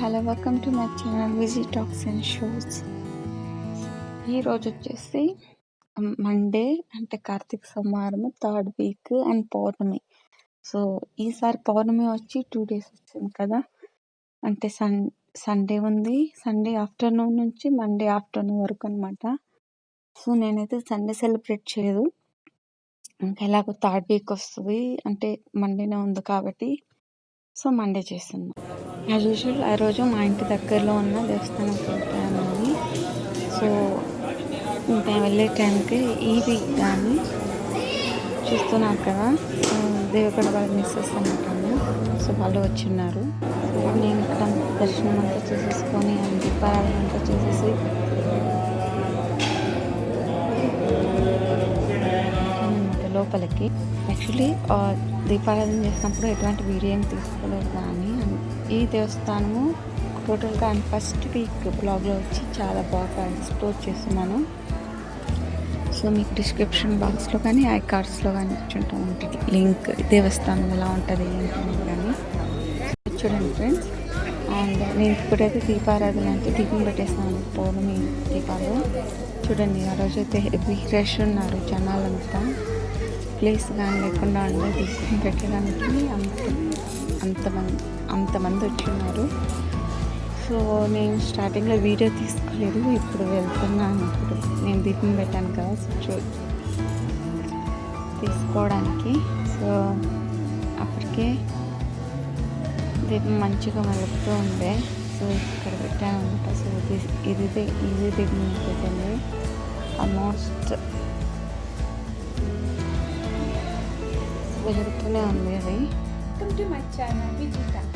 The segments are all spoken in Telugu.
Hello welcome to my channel Viji talks and shows. ఈరోజు వచ్చేసి మండే అంటే కార్తీక సోమవారం థర్డ్ వీక్ అండ్ పౌర్ణమి. సో ఈసారి పౌర్ణమి వచ్చి 2 days వచ్చింది కదా, అంటే సండే ఉంది, సండే ఆఫ్టర్నూన్ నుంచి మండే ఆఫ్టర్నూన్ వరకు అనమాట. సో నేనైతే సండే సెలబ్రేట్ చేయలేదు, ఇంకా ఎలాగో థర్డ్ వీక్ వస్తుంది అంటే మండేనే ఉంది కాబట్టి సో మండే చేస్తున్నాను. యాజ్ యూజువల్ ఆ రోజు మా ఇంటి దగ్గరలో ఉన్న దేవస్థానంకి వెళ్తాను. సో నేను వెళ్ళే టైంకి ఈవి కానీ చూస్తున్నారు కదా, దేవగడ వాళ్ళ మిస్సెస్ అన్నట్టు. సో వాళ్ళు వచ్చిన్నారు. సో నేను ఇక్కడ దర్శనం అంతా చేసేసుకొని దీపారాధన అంతా చేసేసి లోపలికి. యాక్చువల్లీ దీపారాధన చేసినప్పుడు ఎటువంటి వీడియో ఏం తీసుకోలేదు, కానీ ఈ దేవస్థానము టోటల్గా అండ్ ఫస్ట్ వీక్ బ్లాగ్లో వచ్చి చాలా బాగా ఎక్స్ప్లోర్ చేస్తున్నాను. సో మీకు డిస్క్రిప్షన్ బాక్స్లో కానీ ఐ కార్డ్స్లో కానీ ఇచ్చుంటూ ఉంటుంది లింక్, దేవస్థానం ఎలా ఉంటుంది ఏంటనేది కానీ. చూడండి ఫ్రెండ్స్, అండ్ నేను ఇప్పుడైతే దీపారాధన అంటే దీపం పెట్టేస్తాను, పౌర్ణమి దీపాలు. చూడండి ఆ రోజైతే హెవీ రష్ ఉన్నారు జనాలంతా, ప్లేస్ కానీ లేకుండా ఉండే దీపం పెట్టడానికి అంతమంది వచ్చున్నారు. సో నేను స్టార్టింగ్లో వీడియో తీసుకోలేదు, ఇప్పుడు వెళ్తున్నాను. ఇప్పుడు నేను దీపం పెట్టాను కదా సో తీసుకోవడానికి. సో అప్పటికే దీపం మంచిగా వెలుగుతూ ఉండే, సో ఇక్కడ పెట్టాను అనమాట. సో ఇది దీపం పెట్టండి, ఆల్మోస్ట్ వెలుగుతూనే ఉంది అది. Welcome to my channel Viji talks.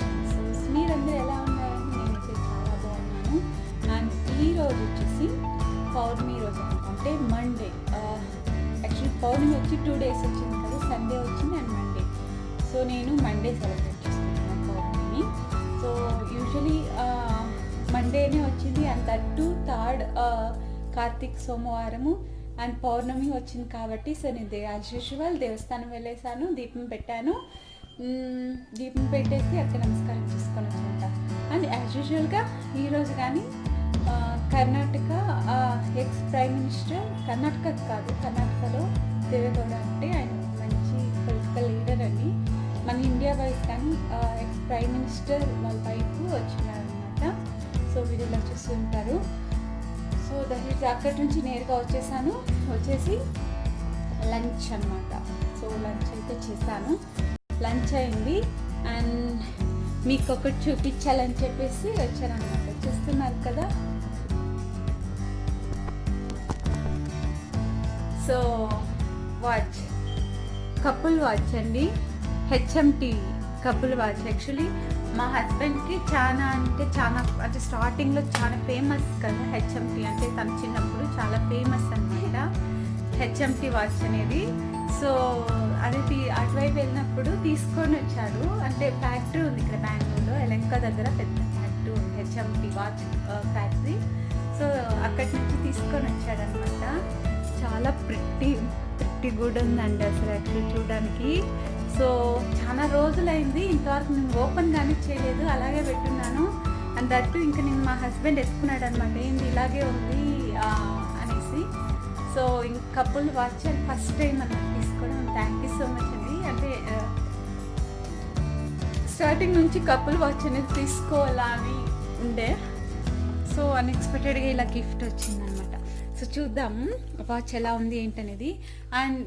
మీరందరూ ఎలా ఉన్నారని నేనైతే చాలా బాగున్నాను. అండ్ ఈరోజు వచ్చేసి పౌర్ణమి రోజు అంటే మండే. యాక్చువల్లీ పౌర్ణమి వచ్చి 2 days వచ్చింది కదా, సండే వచ్చింది అండ్ మండే. సో నేను మండే సెలబ్రేట్ చేసుకుంటున్నాను పౌర్ణమిని. సో యూజువలీ మండేనే వచ్చింది అండ్ దట్టు థర్డ్ కార్తీక సోమవారము అండ్ పౌర్ణమి వచ్చింది కాబట్టి సో నేను యాజ్ యూజువల్ దేవస్థానం వెళ్ళేసాను, దీపం పెట్టాను. దీపం పెట్టేసి అక్కడ నమస్కారం చేసుకొని వచ్చాక అండ్ యాజ్ యూజువల్గా ఈరోజు కానీ కర్ణాటక ఎక్స్ ప్రైమ్ మినిస్టర్, కర్ణాటకలో దేవేగౌడ అంటే ఆయన మంచి పొలిటికల్ లీడర్ అని, మన ఇండియా వైజ్ కానీ ఎక్స్ ప్రైమ్ మినిస్టర్ వాళ్ళ వైఫ్ వచ్చినారనమాట. సో వీడియోలో చూస్తుంటారు. సో అక్కడి నుంచి నేరుగా వచ్చేసి లంచ్ అనమాట. సో లంచ్ అయితే చేశాను, లంచ్ అయింది అండ్ మీకు ఒకటి చూపించాలని చెప్పేసి వచ్చానమాట. చూస్తున్నారు కదా, సో వాచ్, కపుల్ వాచ్ అండి, హెచ్ఎంటి కపుల్ వాచ్. యాక్చువల్లీ మా హస్బెండ్కి చాలా అంటే స్టార్టింగ్లో చాలా ఫేమస్ కదా హెచ్ఎంటి అంటే, తన చిన్నప్పుడు చాలా ఫేమస్ అనమాట హెచ్ఎంటి వాచ్ అనేది. సో అది అటువైపు వెళ్ళినప్పుడు తీసుకొని వచ్చాడు, అంటే ఫ్యాక్టరీ ఉంది ఇక్కడ బెంగళూరులో ఎలంక దగ్గర, పెద్ద ఫ్యాక్టరీ ఉంది హెచ్ఎంటి వాచ్ ఫ్యాక్టరీ. సో అక్కడి నుంచి తీసుకొని వచ్చాడనమాట. చాలా ప్రిట్టి గుడ్ ఉందండి అసలు యాక్చువల్లీ చూడడానికి. సో చాలా రోజులైంది, ఇంతవరకు నేను ఓపెన్ కానీ చేయలేదు, అలాగే పెట్టున్నాను. అండ్ దట్టు ఇంకా నేను మా హస్బెండ్ ఎత్తుకున్నాడు అనమాట, ఏంది ఇలాగే ఉంది అనేసి. సో ఇంక couple watch and first time అన్నమాట తీసుకోవడం. థ్యాంక్ యూ సో మచ్ అండి. అంటే స్టార్టింగ్ నుంచి కపుల్ వాచ్ అనేది తీసుకోవాలా అని ఉండే, సో అన్ఎక్స్పెక్టెడ్గా ఇలా గిఫ్ట్ వచ్చిందనమాట. సో చూద్దాం వాచ్ ఎలా ఉంది ఏంటనేది. అండ్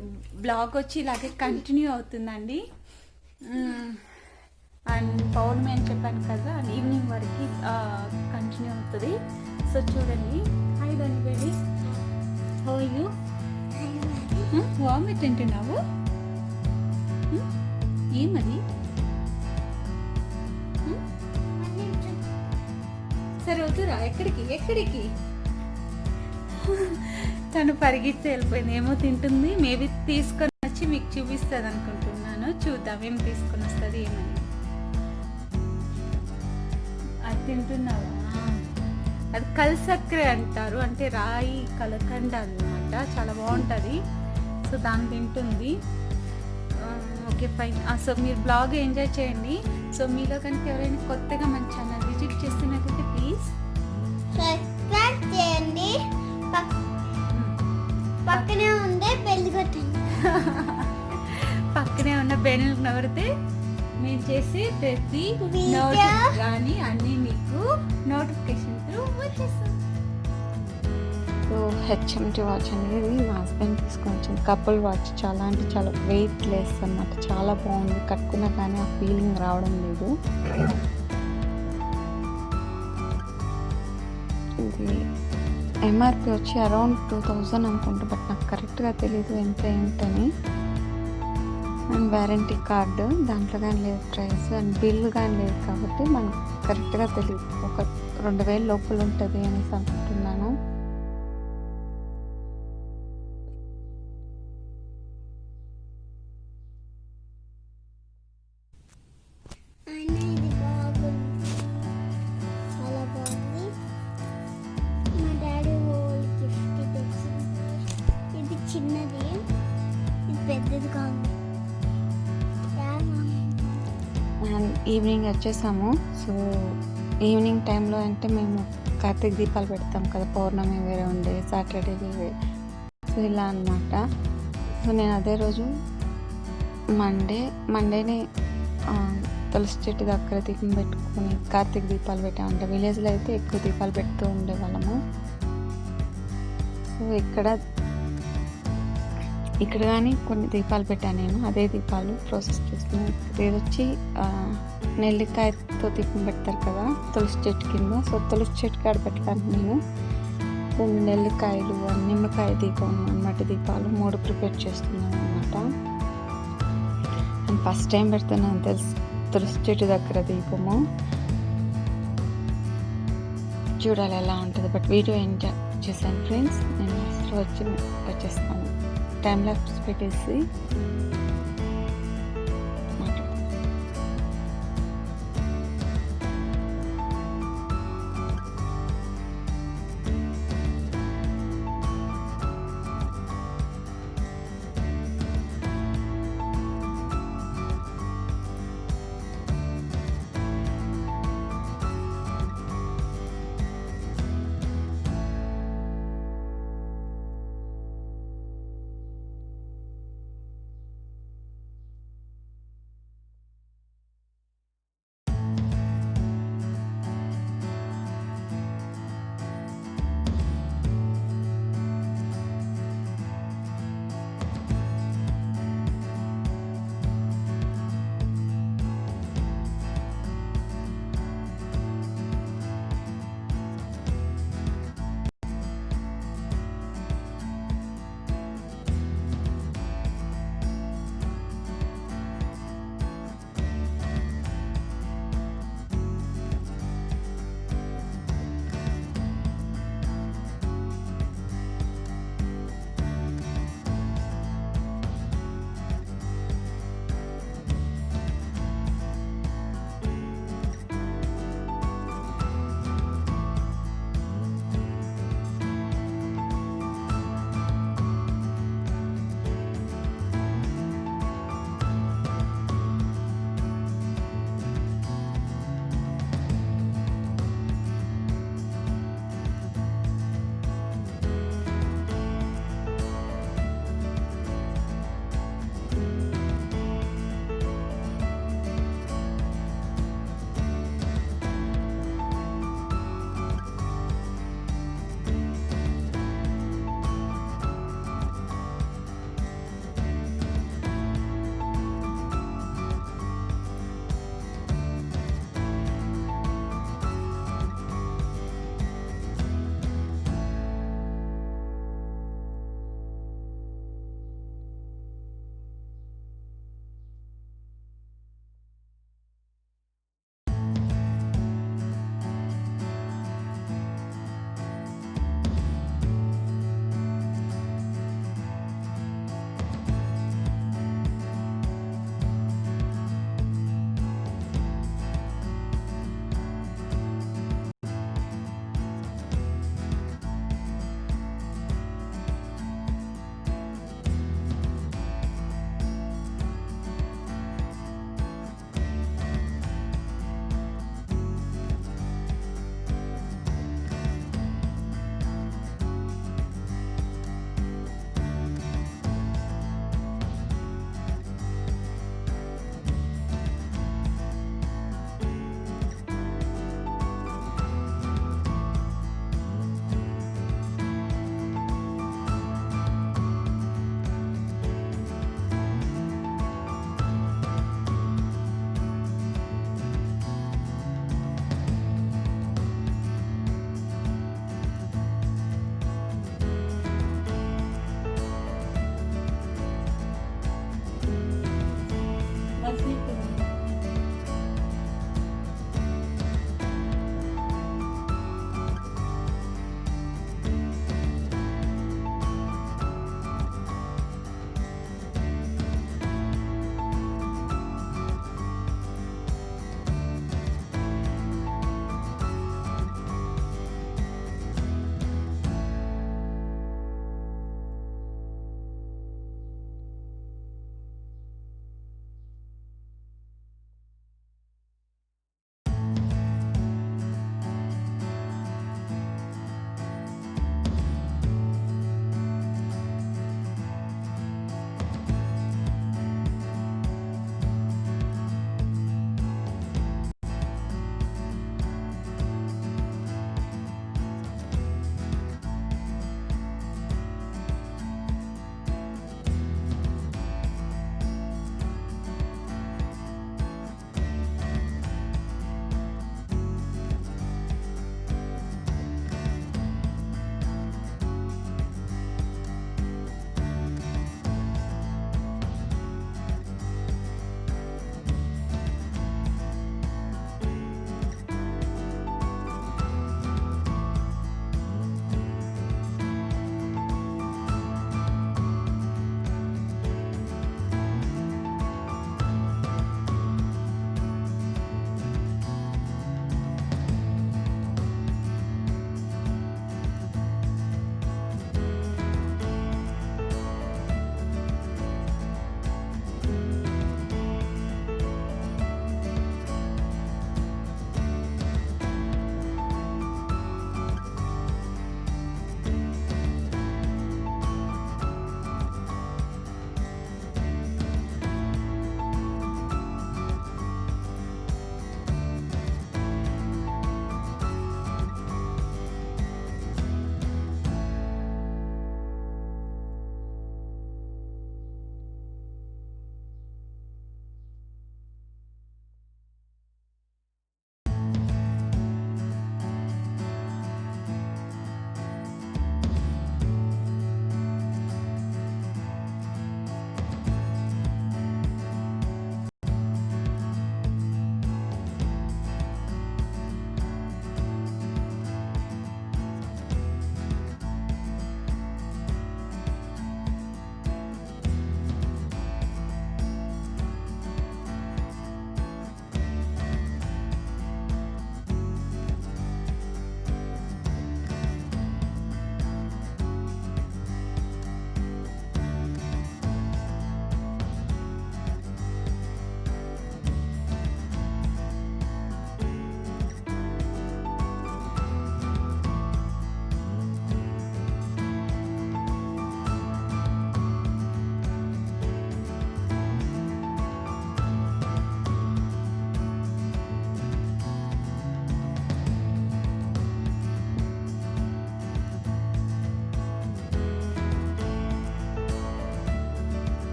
బ్లాగ్ వచ్చి ఇలాగే కంటిన్యూ అవుతుందండి. అండ్ పౌర్ణమి అని చెప్పాను కదా, అండ్ ఈవినింగ్ వరకు కంటిన్యూ అవుతుంది. సో చూడండి. హాయ్ దాని baby, how are you? Vomit తింటున్నావు? ఏమది? సరే వద్దురా, ఎక్కడికి తను పరిగెత్తి వెళ్ళిపోయింది, ఏమో తింటుంది. మేబీ తీసుకొని వచ్చి మీకు చూపిస్తుంది అనుకుంటున్నాను. చూద్దాం ఏం తీసుకొని వస్తుంది ఏమని. అది తింటున్నావా? అది కల్సక్రే అంటారు, అంటే రాయి కలకండ అనమాట, చాలా బాగుంటుంది. సో దాన్ని తింటుంది. Okay fine. సో మీరు బ్లాగ్ ఎంజాయ్ చేయండి. సో మీలో కనుక ఎవరైనా కొత్తగా మన ఛానల్ని విజిట్ చేస్తున్నట్లయితే ప్లీజ్ సబ్స్క్రైబ్ చేయండి. పక్కనే ఉండే బెల్ కొట్టండి. పక్కనే ఉన్న బెల్ నొక్కితే మేము చేసే ప్రతి వీడియో కానీ అన్నీ మీకు నోటిఫికేషన్ త్రూ వచ్చేస్తుంది. సో హెచ్ఎంటి వాచ్ అనేది మా హస్బెండ్ తీసుకొని వచ్చింది. కపుల్ వాచ్ చాలా అంటే చాలా వెయిట్ లెస్ అన్నమాట. చాలా బాగుంది. కట్టుకున్నా కానీ ఆ ఫీలింగ్ రావడం లేదు. ఇది ఎంఆర్పి వచ్చి అరౌండ్ 2000 అనుకుంటా, బట్ నాకు కరెక్ట్గా తెలీదు ఎంత ఏంటని. అండ్ వారంటీ కార్డు దాంట్లో కానీ లేదు ప్రైస్, అండ్ బిల్ కానీ లేదు కాబట్టి మనకు కరెక్ట్గా తెలియదు. ఒక 2000 లోపల ఉంటుంది అనేసి అనుకుంటున్నాను. అయినా ఇది బాగుంది, చాలా బాగుంది. మా డాడీ ఓల్డ్ గిఫ్ట్ తెచ్చింది. ఇది చిన్నది, ఇది పెద్దది కాదు. అండ్ ఈవినింగ్ వచ్చేసాము. సో ఈవినింగ్ టైంలో అంటే మేము కార్తీక దీపాలు పెడతాం కదా, పౌర్ణమి వేరే ఉండే, సాటర్డే వేరే, సో ఇలా అన్నమాట. సో నేను అదే రోజు మండేనే తులసి చెట్టు దగ్గర దీపం పెట్టుకుని కార్తీక దీపాలు పెట్టామంటే, విలేజ్లో అయితే ఎక్కువ దీపాలు పెడుతూ ఉండేవాళ్ళము. సో ఇక్కడ కానీ కొన్ని దీపాలు పెట్టాను నేను. అదే దీపాలు ప్రాసెస్ చేస్తున్నాను. ఇది వచ్చి నెల్లికాయతో దీపం పెడతారు కదా తులసి చెట్టు కింద. సో తులసి చెట్టు కాడ పెట్టడానికి నేను 2 నెల్లికాయలు, నిమ్మకాయ దీపం అన్నమాట, దీపాలు 3 ప్రిపేర్ చేస్తున్నాను అనమాట. అండ్ ఫస్ట్ టైం పెడుతున్నాను తులసి చెట్టు దగ్గర దీపము. చూడాలి ఎలా ఉంటుంది, బట్ వీడియో ఎంజాయ్ చేశాను ఫ్రెండ్స్. నేను అసలు వచ్చేస్తాను టైం ల్యాప్స్ పెట్టేసి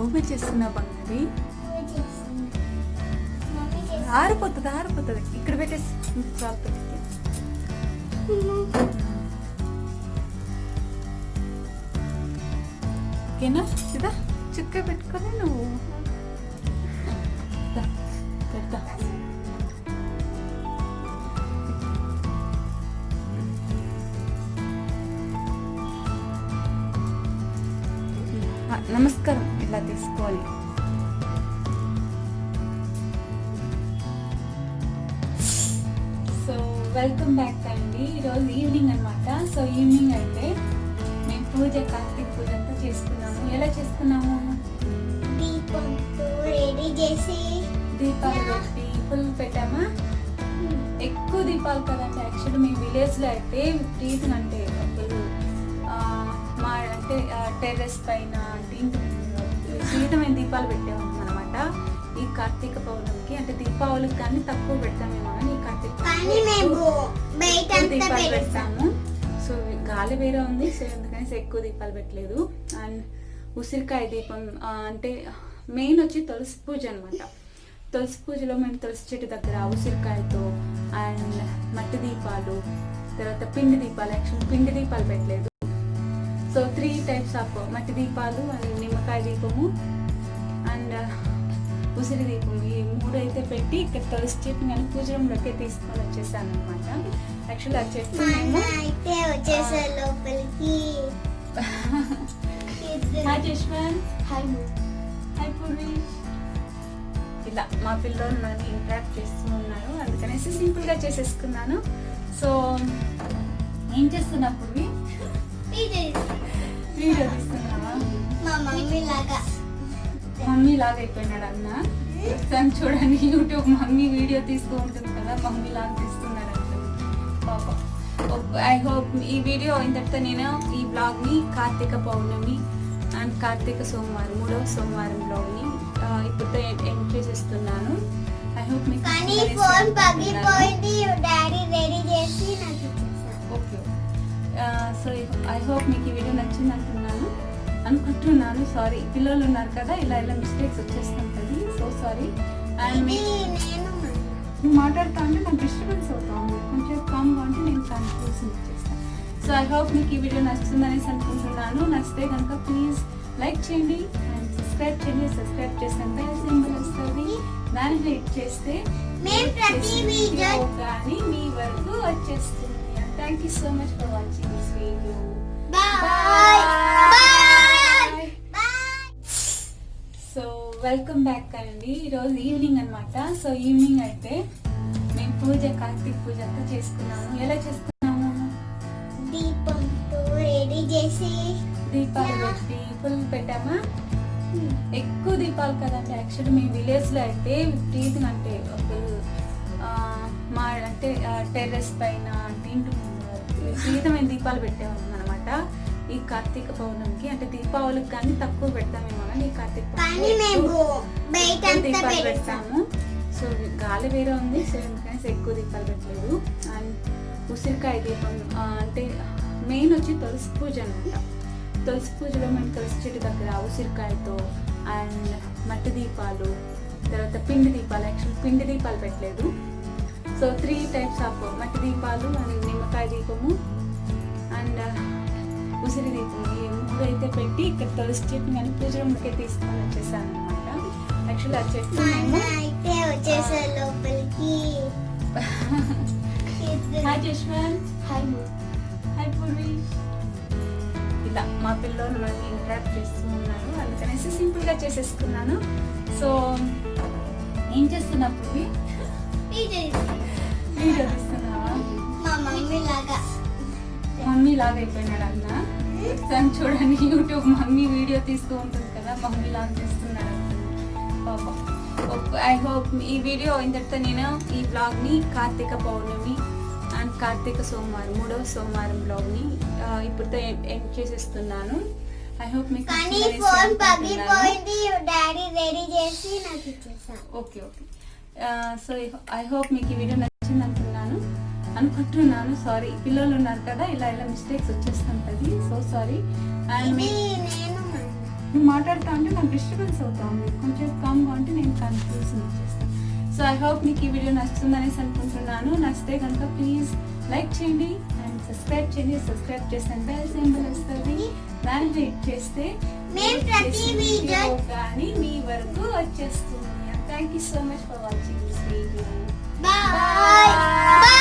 ఊపిరి చేస్తున్నా బంగారి. పూజ చేస్తుంది. మమ్మీ చేస్తుంది. ఆరిపోతుంది ఇక్కడ పెట్టేసి చాలు పెట్టి. ఓకేనా ఇదా చుక్క పెట్టుకొని నువ్వు దా, పెడతా. నమస్కారం ఇలా తీసుకోవాలి. సో వెల్కమ్ బ్యాక్ అండి. ఈరోజు ఈవినింగ్ అనమాట. సో ఈవినింగ్ అయితే మేము పూజ కార్తీక పూజ అంతా చేసుకున్నాము. ఎలా చేసుకున్నాము? దీపంతో రెడీ చేసి దీపాలు పెట్టి పుల్ పెట్టామా? ఎక్కువ దీపాలు కదంటే యాక్చువల్లీ మీ విలేజ్లో అయితే విపరీతంగా అంటే అప్పుడు మా అంటే టెర్రస్ పైన అంటే ఇంటి విపరీతమైన దీపాలు పెట్టేవాళ్ళం అనమాట. ఈ కార్తీక పౌర్ణమికి అంటే దీపావళికి కానీ తక్కువ పెడతామేమో కానీ ఈ కార్తీక కానీ మేము బయట ఎక్కువ అంతా దీపాలు పెడతాము. పెడతాము. సో గాలి వేరే ఉంది, సో అందుకని ఎక్కువ దీపాలు పెట్టలేదు. అండ్ ఉసిరికాయ దీపం అంటే మెయిన్ వచ్చి తులసి పూజ అనమాట. తులసి పూజలో మేము తులసి చెట్టు దగ్గర ఉసిరికాయతో అండ్ మట్టి దీపాలు, తర్వాత పిండి దీపాలు. యాక్చువల్లీ పిండి దీపాలు పెట్టలేదు. సో 3 టైప్స్ ఆఫ్ మట్టి దీపాలు అండ్ నిమ్మకాయ దీపము అండ్ ఉసిరి దీపం, ఈ 3 అయితే పెట్టి ఇక్కడ తులసి చెట్టు నేను పూజ రూమ్లోకి తీసుకొని వచ్చేసాను అనమాట. యాక్చువల్లీ ఆ చెట్టు మా మేము అన్న అయితే వచ్చేసారు లోపలికి. హాయ్ జశ్వంత్, హాయ్ పూర్వి, ఇలా మా పిల్లలు నన్ను ఇంటరాక్ట్ చేస్తూ ఉన్నారు, అందుకనేసి సింపుల్గా చేసేసుకున్నాను. సో ఏం చేస్తున్నా పూర్వి? వీడియో తీస్తున్నావా? మా మమ్మీ లాగా మమ్మీ లాగా అయిపోయినాడు అన్న. తను చూడండి యూట్యూబ్ మమ్మీ వీడియో తీస్తూ ఉంటుంది కదా, మమ్మీ లాగా తీస్తున్నాడు పాపం. ఐ హోప్ ఈ వీడియో ఇంతటితో నేను ఈ బ్లాగ్ని కార్తీక పౌర్ణమి అండ్ కార్తీక సోమవారం 3వ సోమవారం బ్లాగ్ని ఇప్పుడు ఎండ్ చేసేస్తున్నాను. ఐ హోప్ మీకు కానీ ఫోన్ పగిలిపోయింది. డాడీ రెడీ చేసి నాకు ఇచ్చేసారు. ఓకే. సో ఐ హోప్ మీకు ఈ వీడియో నచ్చింది అనుకుంటున్నాను. సారీ, పిల్లలు ఉన్నారు కదా, ఇలా మిస్టేక్స్ వచ్చేస్తుంటుంది. So sorry. అండ్ ఇది నేను నువ్వు మాట్లాడుతా ఉంటే నాకు డిస్టర్బెన్స్ అవుతా ఉంది. కొంచెం కామ్గా ఉంటే నేను కన్ఫ్యూజన్ ఇచ్చేస్తాను. సో ఐ హోప్ మీకు ఈ వీడియో నచ్చుతుందనేసి అనుకుంటున్నాను. నచ్చితే కనుక ప్లీజ్ లైక్ చేయండి అండ్ సబ్స్క్రైబ్ చేయండి. సబ్స్క్రైబ్ చేస్తే బెల్ సింబల్ వస్తుంది, దాన్ని హిట్ చేస్తే మేము ప్రతి వీడియో కానీ మీ వరకు వచ్చేస్తుంది. Thank you so much for watching this video. Bye bye bye. So welcome back అండి. ఈరోజు ఈవినింగ్ అనమాట. సో ఈవినింగ్ అయితే మేము కార్తీక పూజ అంతా చేసుకున్నాము. ఎలా చేసుకున్నాము? దీపంతో రెడీ చేసి దీపాలు పెట్టి పుల్ పెట్టామా? ఎక్కువ దీపాలు కదంటే యాక్చువల్లీ మీ విలేజ్లో అయితే విపరీతంగా అంటే అప్పుడు మా అంటే టెర్రస్ పైన అంటే ఇంటి విపరీతమైన దీపాలు పెట్టేవాళ్ళం అనమాట. ఈ కార్తీక పౌర్ణమికి అంటే దీపావళికి కానీ తక్కువ పెడతామేమో కానీ ఈ కార్తీక కానీ మేము బయట ఎక్కువ అంతా దీపాలు పెడతాము. పెడతాము. సో గాలి వేరే ఉంది, సో అందుకని ఎక్కువ దీపాలు పెట్టలేదు. అండ్ ఉసిరికాయ దీపం అంటే మెయిన్ వచ్చి తులసి పూజ అనమాట. తులసి పూజలో మేము తులసి చెట్టు దగ్గర ఉసిరికాయతో అండ్ మట్టి దీపాలు, తర్వాత పిండి దీపాలు. యాక్చువల్లీ పిండి దీపాలు పెట్టలేదు. సో 3 టైప్స్ ఆఫ్ మట్టి దీపాలు అండ్ నిమ్మకాయ దీపము అండ్ ఉసిరి దీపం, ఈ 3 అయితే పెట్టి ఇక్కడ తులసి చెట్టు నేను పూజ రూమ్లోకి తీసుకొని వచ్చేసాను అనమాట. యాక్చువల్లీ ఆ చెట్టు మా అన్న మేము అయితే వచ్చేసారు లోపలికి. హాయ్ జశ్వంత్, హాయ్ పూర్వి, ఇలా మా పిల్లలు నన్ను ఇంటరాక్ట్ చేస్తూ ఉన్నారు, అందుకనేసి సింపుల్గా చేసేసుకున్నాను. సో ఏం చేస్తున్నా పూర్వి? వీడియో తీస్తున్నావా? మా మమ్మీ లాగా మమ్మీ లాగా అయిపోయినాడు అన్న. తను చూడండి యూట్యూబ్ మమ్మీ వీడియో తీస్తూ ఉంటుంది కదా, మమ్మీ లాగా తీస్తున్నాడు పాపం. ఐ హోప్ ఈ వీడియో ఇంతటితో నేను ఈ బ్లాగ్ని కార్తీక పౌర్ణమి అండ్ కార్తీక సోమవారం 3వ సోమవారం బ్లాగ్ని ఇప్పుడు ఎండ్ చేసేస్తున్నాను. ఐ హోప్ మీకు కానీ నచ్చిందనేసి ఫోన్ అనుకుంటున్నాను. పగిలిపోయింది. డాడీ రెడీ చేసి నాకు ఇచ్చేసారు. ఓకే. సో ఐ హోప్ మీకు ఈ వీడియో నచ్చింది అనుకుంటున్నాను. సారీ, పిల్లలు ఉన్నారు కదా, ఇలా మిస్టేక్స్ వచ్చేస్తుంటుంది. So sorry. అండ్ ఇది నేను నువ్వు మాట్లాడుతూ ఉంటే నాకు డిస్టర్బెన్స్ అవుతా ఉంది, కొంచెం కామ్గా ఉంటే నేను కన్ఫ్యూజన్ వచ్చేస్తాను. సో ఐ హోప్ మీకు ఈ వీడియో నచ్చుతుందనేసి అనుకుంటున్నాను. నచ్చితే కనుక ప్లీజ్ లైక్ చేయండి అండ్ సబ్స్క్రైబ్ చేయండి. సబ్స్క్రైబ్ చేస్తే బెల్ సింబల్ వస్తుంది, దాన్ని హిట్ చేస్తే మేము ప్రతి వీడియో కానీ మీ వరకు వచ్చేస్తుంది. Thank you so much for watching this video. Bye.